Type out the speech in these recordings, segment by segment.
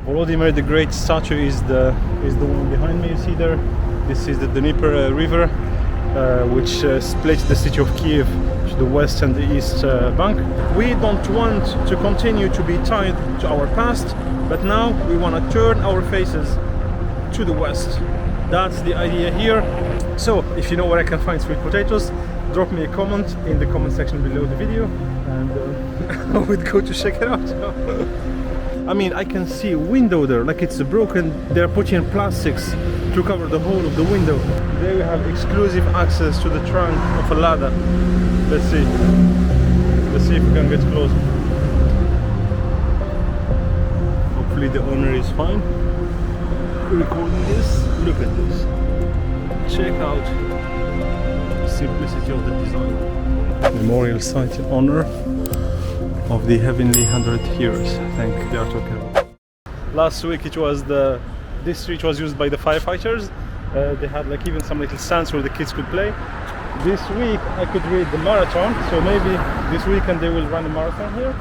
Volodymyr the Great statue is the one behind me. You see there. This is the Dnieper River, which splits the city of Kyiv to the west and the east bank. We don't want to continue to be tied to our past, but now we want to turn our faces to the west. That's the idea here. So if you know where I can find sweet potatoes, drop me a comment in the comment section below the video, and I would go to check it out. I mean, I can see a window there, like it's broken. They're putting plastics to cover the whole of the window. There we have exclusive access to the trunk of a ladder. Let's see if we can get close. Hopefully the owner is fine recording this. Look at this. Check out the simplicity of the design. Memorial site in honor of the heavenly 100 heroes, I think they are talking about. Last week this street was used by the firefighters. They had like even some little stands where the kids could play. This week I could read the marathon, so maybe this weekend they will run a marathon here.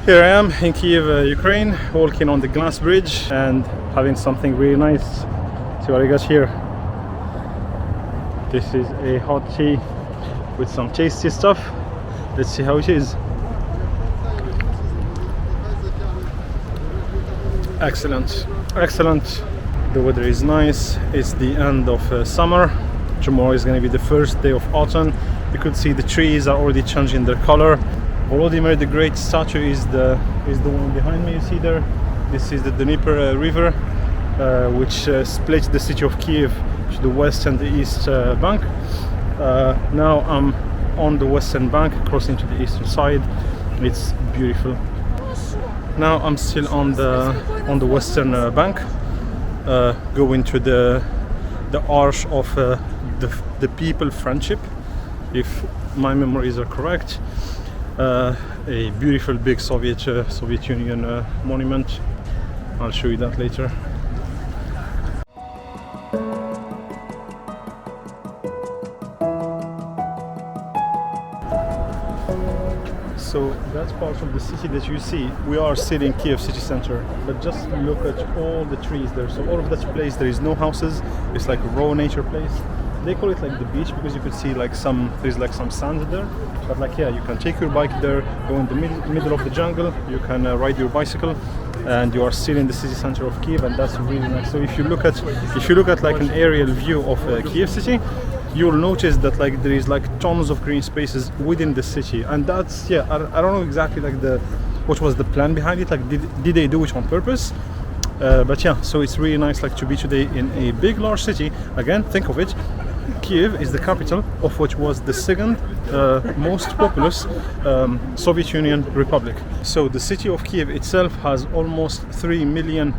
Here I am in Kyiv, Ukraine, walking on the glass bridge and having something really nice. See what I got here. This is a hot tea with some tasty stuff. Let's see how it is. Excellent, excellent. The weather is nice. It's the end of summer. Tomorrow is going to be the first day of autumn. You could see the trees are already changing their color. Volodymyr the Great statue is the one behind me. You see there. This is the Dnieper River, which splits the city of Kyiv to the west and the east bank. Now I'm on the western bank, crossing to the eastern side. It's beautiful. Now I'm still on the western bank, going to the Arch of the People Friendship, if my memories are correct. A beautiful big Soviet Union monument. I'll show you that later. So that's part of the city that you see. We are still in Kyiv city center, but just look at all the trees there. So all of that place, there is no houses. It's like a raw nature place. They call it like the beach because you could see like there's like some sand there, but like yeah, you can take your bike there, go in the middle of the jungle, you can ride your bicycle, and you are still in the city center of Kyiv, and that's really nice. So if you look at like an aerial view of Kyiv city, you'll notice that like there is like tons of green spaces within the city, and that's yeah, I don't know exactly like what was the plan behind it, like did they do it on purpose? But yeah, so it's really nice like to be today in a big large city. Again, think of it, Kyiv is the capital of what was the second most populous Soviet Union republic. So the city of Kyiv itself has almost 3 million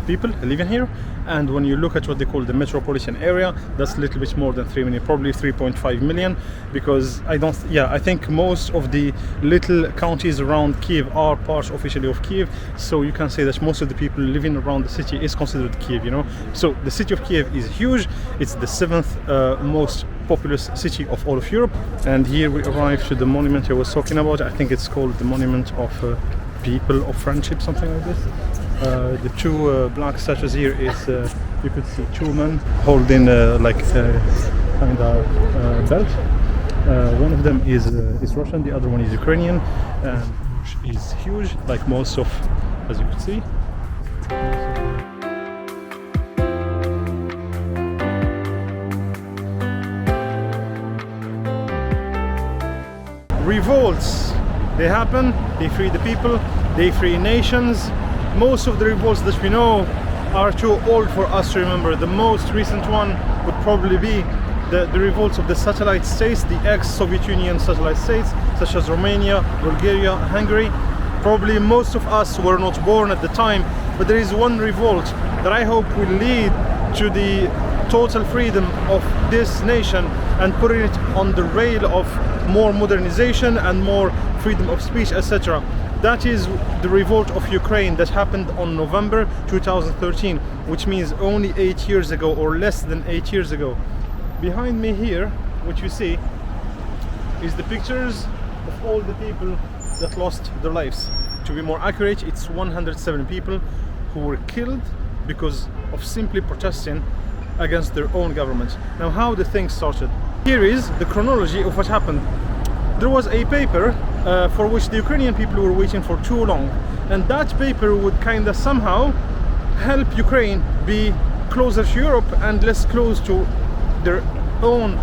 people living here, and when you look at what they call the metropolitan area, that's a little bit more than 3 million, probably 3.5 million, because I think most of the little counties around Kyiv are part officially of Kyiv, so you can say that most of the people living around the city is considered Kyiv, you know. So the city of Kyiv is huge. It's the 7th most populous city of all of Europe, and here we arrived to the monument I was talking about. I think it's called the Monument of People of Friendship, something like this. The two black statues here is you could see two men holding like kind of belt. One of them is Russian, the other one is Ukrainian, which is huge, like most of, as you could see. Revolts, they happen, they free the people, they free nations. Most of the revolts that we know are too old for us to remember. The most recent one would probably be the revolts of the satellite states, the ex-Soviet Union satellite states, such as Romania, Bulgaria, Hungary. Probably most of us were not born at the time, but there is one revolt that I hope will lead to the total freedom of this nation and putting it on the rail of more modernization and more freedom of speech, etc. That is the revolt of Ukraine that happened on November 2013, which means only 8 years ago, or less than 8 years ago. Behind me here, what you see is the pictures of all the people that lost their lives. To be more accurate, it's 107 people who were killed because of simply protesting against their own government. Now, how the thing started. Here is the chronology of what happened. There was a paper for which the Ukrainian people were waiting for too long, and that paper would kind of somehow help Ukraine be closer to Europe and less close to their own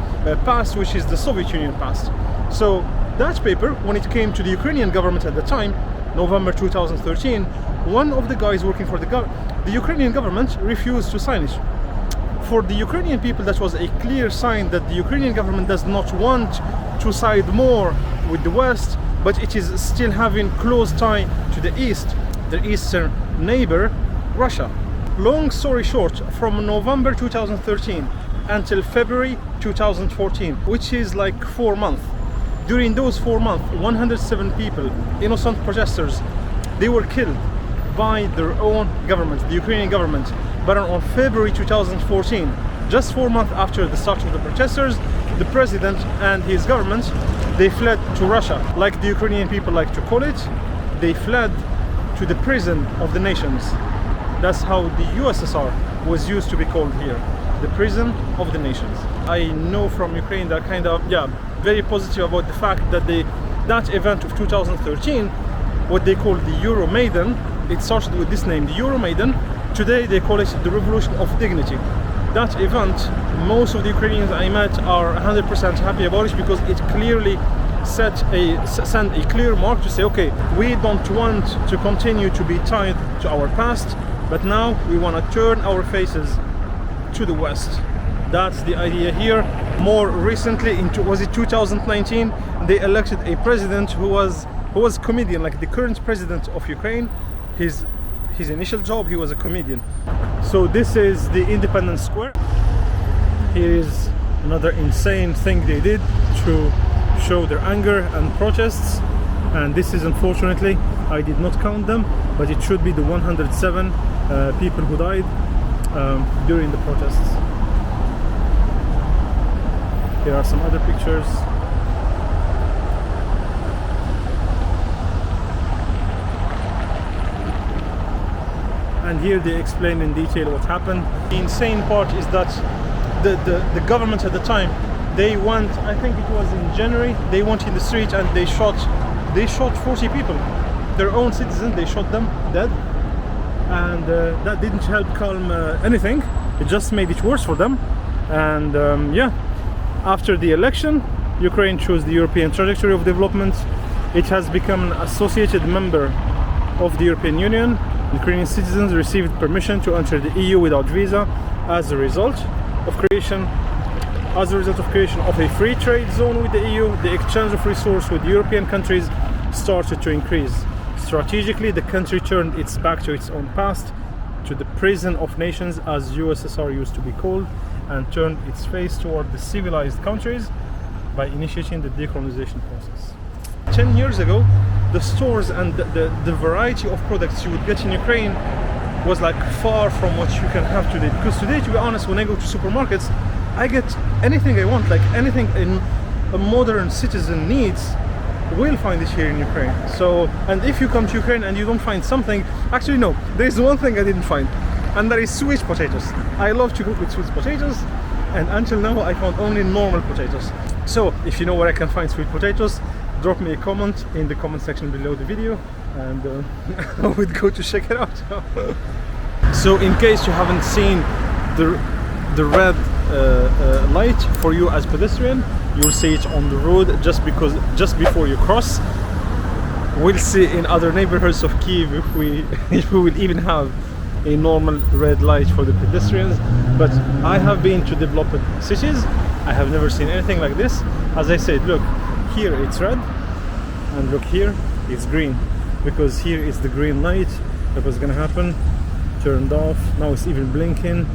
past, which is the Soviet Union past. So that paper, when it came to the Ukrainian government at the time, November 2013, one of the guys working for the Ukrainian government refused to sign it. For the Ukrainian people, that was a clear sign that the Ukrainian government does not want to side more with the West, but it is still having close tie to the East, their eastern neighbor, Russia. Long story short, from November 2013 until February 2014, which is like 4 months, during those 4 months, 107 people, innocent protesters, they were killed by their own government, the Ukrainian government. But on February 2014, just 4 months after the start of the protesters, the president and his government, they fled to Russia. Like the Ukrainian people like to call it, they fled to the prison of the nations. That's how the USSR was used to be called here, the prison of the nations. I know from Ukraine that kind of, very positive about the fact that that event of 2013, what they call the Euro Maidan, it started with this name, the Euro Maidan. Today they call it the Revolution of Dignity. That event, most of the Ukrainians I met are 100% happy about it, because it clearly sent a clear mark to say, okay, we don't want to continue to be tied to our past, but now we want to turn our faces to the West. That's the idea here. More recently, was it 2019, they elected a president who was comedian, like the current president of Ukraine. His initial job, he was a comedian. So this is the Independence Square. Here is another insane thing they did to show their anger and protests. And this is, unfortunately, I did not count them, but it should be the 107 people who died during the protests. Here are some other pictures. And here they explain in detail what happened. The insane part is that the government at the time, they went, I think it was in January, they went in the street and they shot 40 people, their own citizens. They shot them dead, and that didn't help calm anything. It just made it worse for them. And after the election, Ukraine chose the European trajectory of development. It has become an associated member of the European Union. Ukrainian citizens received permission to enter the EU without visa as a result of creation of a free trade zone with the EU. The exchange of resources with European countries started to increase. Strategically, the country turned its back to its own past, to the prison of nations, as USSR used to be called, and turned its face toward the civilized countries by initiating the decolonization process. 10 years ago, the stores and the variety of products you would get in Ukraine was like far from what you can have today. Because today, to be honest, when I go to supermarkets, I get anything I want, like anything a modern citizen needs, will find it here in Ukraine. So, and if you come to Ukraine and you don't find something, actually no, there's one thing I didn't find, and that is sweet potatoes. I love to cook with sweet potatoes, and until now I found only normal potatoes. So if you know where I can find sweet potatoes, drop me a comment in the comment section below the video, and I would go to check it out. So in case you haven't seen the red light for you as pedestrian, you'll see it on the road just before you cross. We'll see in other neighborhoods of Kyiv if we will even have a normal red light for the pedestrians. But I have been to developed cities, I have never seen anything like this. As I said, look, here it's red, and look, here it's green, because here is the green light. Look what's gonna happen. turned off. Now it's even blinking.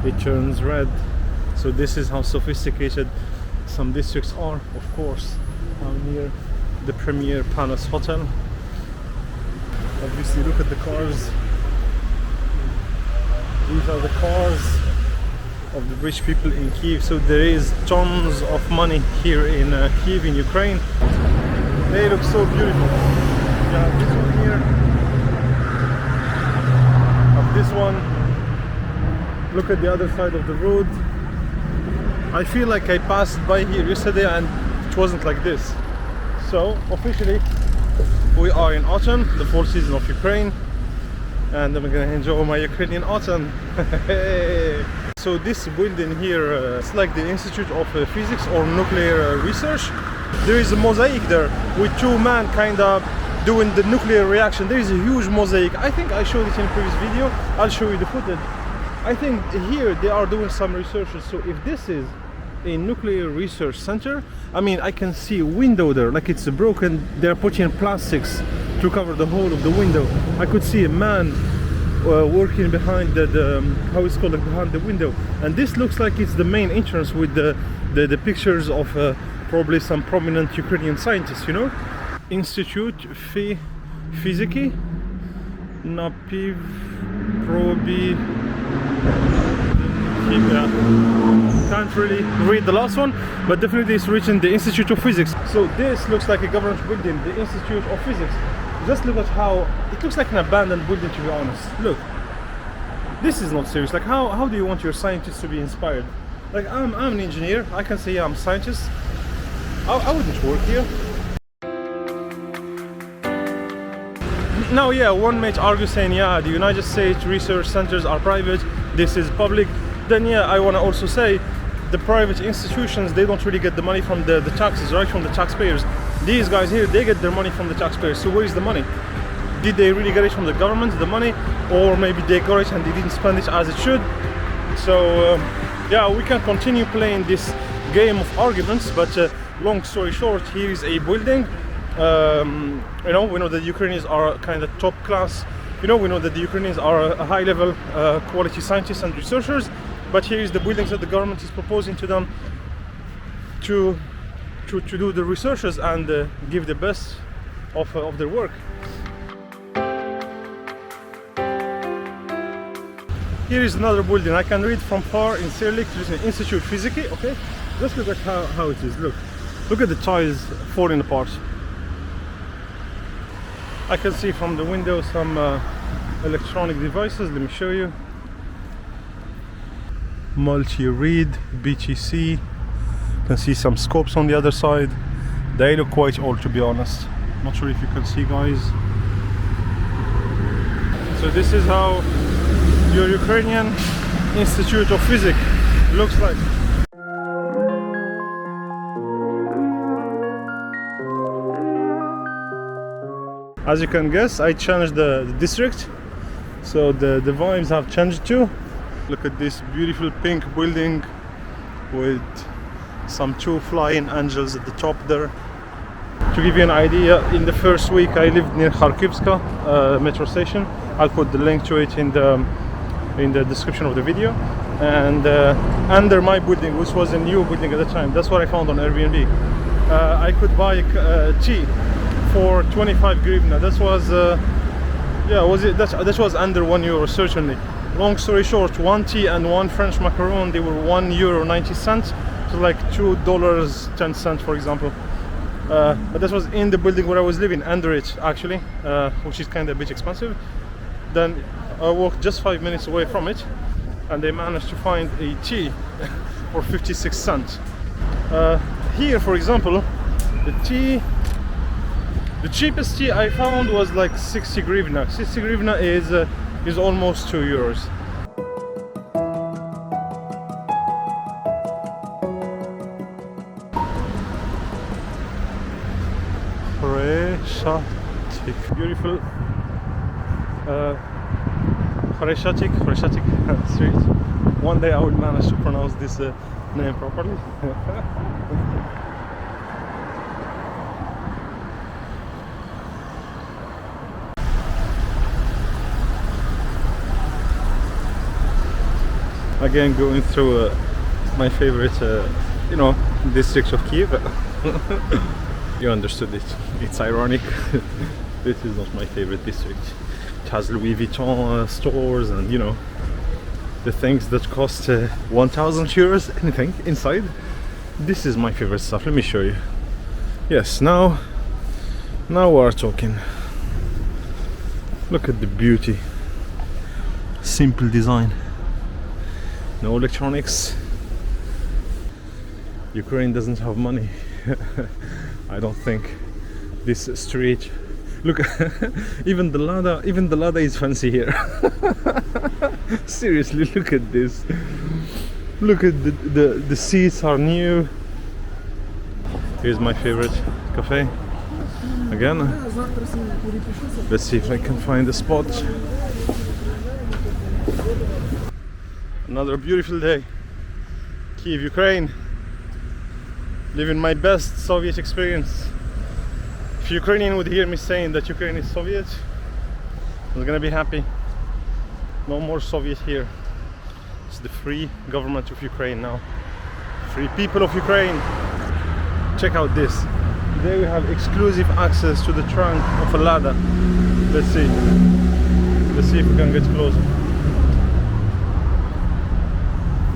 It turns red. So this is how sophisticated some districts are. Of course, I'm near the Premier Palace Hotel. Obviously, look at the cars. These are the cars of the rich people in Kyiv. So there is tons of money here in Kyiv in Ukraine. They look so beautiful. You have this one here. Have this one. Look at the other side of the road. I feel like I passed by here yesterday and it wasn't like this. So officially we are in autumn, the fall season of Ukraine, and I'm gonna enjoy my Ukrainian autumn. So this building here, it's like the Institute of Physics or Nuclear Research. There is a mosaic there with two men kind of doing the nuclear reaction. There is a huge mosaic. I think I showed it in a previous video. I'll show you the footage. I think here they are doing some researches. So if this is a nuclear research center, I mean, I can see a window there, like it's broken. They're putting plastics to cover the whole of the window. I could see a man working behind the how it's called, like behind the window. And this looks like it's the main entrance with the pictures of probably some prominent Ukrainian scientists, you know. Institute Fiziki Napiv Probi. Can't really read the last one, but definitely it's written the Institute of Physics. So this looks like a government building, the Institute of Physics. Just look at how it looks like an abandoned building, to be honest. Look, this is not serious. Like how do you want your scientists to be inspired? Like I'm an engineer, I can say I'm a scientist. I wouldn't work here. Now, yeah, one might argue saying, yeah, the United States research centers are private, this is public. Then, yeah, I want to also say the private institutions, they don't really get the money from the taxes, right, from the taxpayers. These guys here, they get their money from the taxpayers. So where is the money? Did they really get it from the government, the money? Or maybe they got it and they didn't spend it as it should? So, yeah, we can continue playing this game of arguments, but long story short, here is a building. You know, we know that the Ukrainians are kind of top class. You know, we know that the Ukrainians are a high level quality scientists and researchers. But here is the buildings that the government is proposing to them to do the researches and give the best of their work. Here is another building. I can read from far in Cyrillic. There is an Institute Fiziki. Okay, just look at how it is. Look at the tiles falling apart. I can see from the window some electronic devices. Let me show you. Multi-read, BTC. You can see some scopes on the other side. They look quite old, to be honest. Not sure if you can see, guys. So this is how your Ukrainian Institute of Physics looks like. As you can guess, I changed the district, so the vibes have changed too. Look at this beautiful pink building with some two flying angels at the top there. To give you an idea, in the first week I lived near Kharkivska metro station. I'll put the link to it in the description of the video. And under my building, which was a new building at the time, that's what I found on Airbnb. I could buy tea for 25 hryvnia. That was that was under €1 certainly. Long story short, one tea and one French macaron, they were €1.90, so like $2.10 for example. But that was in the building where I was living, under it actually, which is kind of a bit expensive. Then I walked just 5 minutes away from it and they managed to find a tea for 56 cents. Here, for example, the cheapest tea I found was like 60 hryvnia. 60 hryvnia is almost €2. Beautiful Khreshchatyk street. One day I will manage to pronounce this name properly. Again, going through my favorite, district of Kyiv. You understood it. It's ironic. This is not my favorite district. It has Louis Vuitton stores and the things that cost 1,000 euros, anything inside. This is my favorite stuff. Let me show you. Yes, now we're talking. Look at the beauty. Simple design. No electronics. Ukraine doesn't have money. I don't think. This street. Look, even the Lada is fancy here. Seriously, look at this. Look at the seats are new. Here's my favorite cafe. Again, let's see if I can find a spot. Another beautiful day. Kyiv, Ukraine. Living my best Soviet experience. If Ukrainian would hear me saying that Ukraine is Soviet, I was gonna be happy. No more Soviet here. It's the free government of Ukraine now. Free people of Ukraine. Check out this. Today we have exclusive access to the trunk of a Lada. Let's see. Let's see if we can get closer.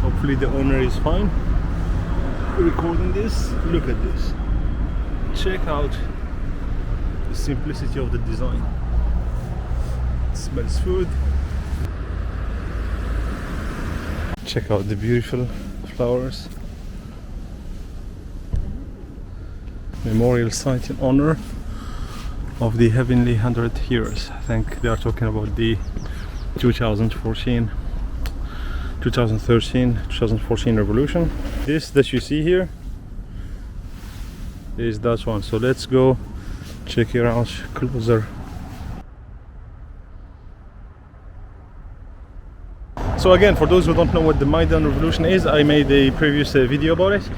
Hopefully the owner is fine. Recording this. Look at this. Check out the simplicity of the design. It smells food. Check out the beautiful flowers. Memorial site in honor of the heavenly 100 heroes. I think they are talking about the 2013 revolution. This that you see here is that one. So let's go check it out closer. So again, for those who don't know what the Maidan Revolution is, I made a previous video about it.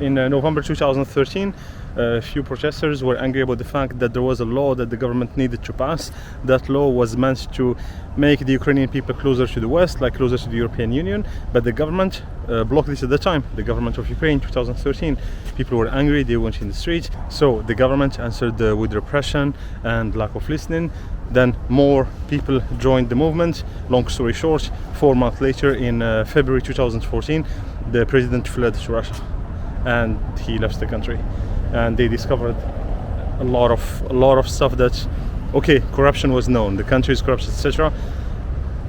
In November 2013, a few protesters were angry about the fact that there was a law that the government needed to pass. That law was meant to make the Ukrainian people closer to the West, like closer to the European Union, but the government blocked this at the time. The government of Ukraine, 2013, people were angry, they went in the streets. So the government answered with repression and lack of listening. Then more people joined the movement. Long story short, 4 months later, in February 2014, the president fled to Russia and he left the country. And they discovered a lot of stuff that, okay, corruption was known, the country is corrupt, etc.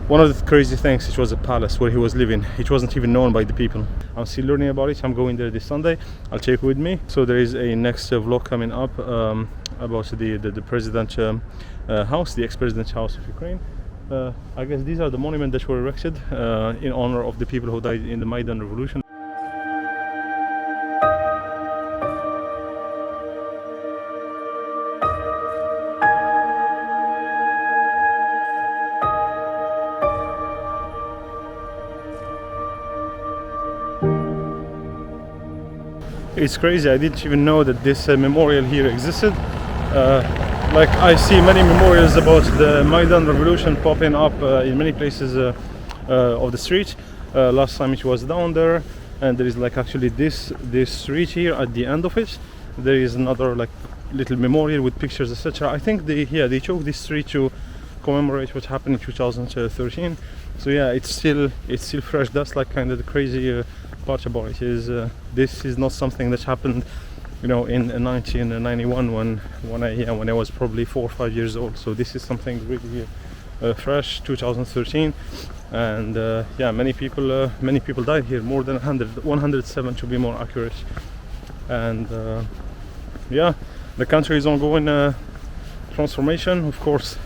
One of the crazy things, it was a palace where he was living. It wasn't even known by the people. I'm still learning about it. I'm going there this Sunday. I'll take you with me. So there is a next vlog coming up about the president house, the ex-president's house of Ukraine. I guess these are the monuments that were erected in honor of the people who died in the Maidan Revolution. It's crazy, I didn't even know that this memorial here existed. Like I see many memorials about the Maidan Revolution popping up in many places of the street. Last time it was down there, and there is like actually this street here at the end of it. There is another like little memorial with pictures, etc. I think they chose this street to commemorate what happened in 2013. So yeah, it's still fresh. That's like kind of the crazy part about it is this is not something that happened, in 1991 when I was probably 4 or 5 years old. So this is something really fresh, 2013, and yeah, many people died here, more than 107 to be more accurate. And yeah, the country is ongoing transformation. Of course,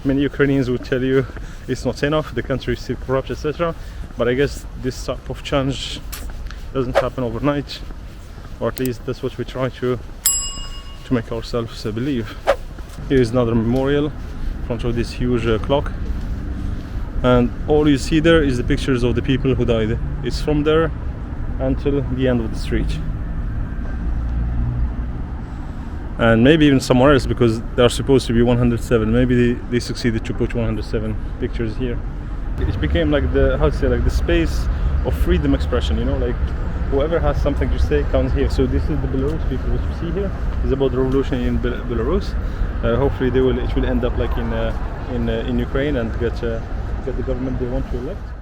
many Ukrainians would tell you it's not enough, the country is still corrupt, etc. But I guess this type of change doesn't happen overnight, or at least that's what we try to make ourselves believe. Here is another memorial in front of this huge clock, and all you see there is the pictures of the people who died. It's from there until the end of the street, and maybe even somewhere else, because there are supposed to be 107. Maybe they succeeded to put 107 pictures here. It became like the, how to say, like the space of freedom expression, you know, like whoever has something to say comes here. So this is the Belarus people. What you see here is about the revolution in Belarus. Hopefully it will end up like in Ukraine and get the government they want to elect.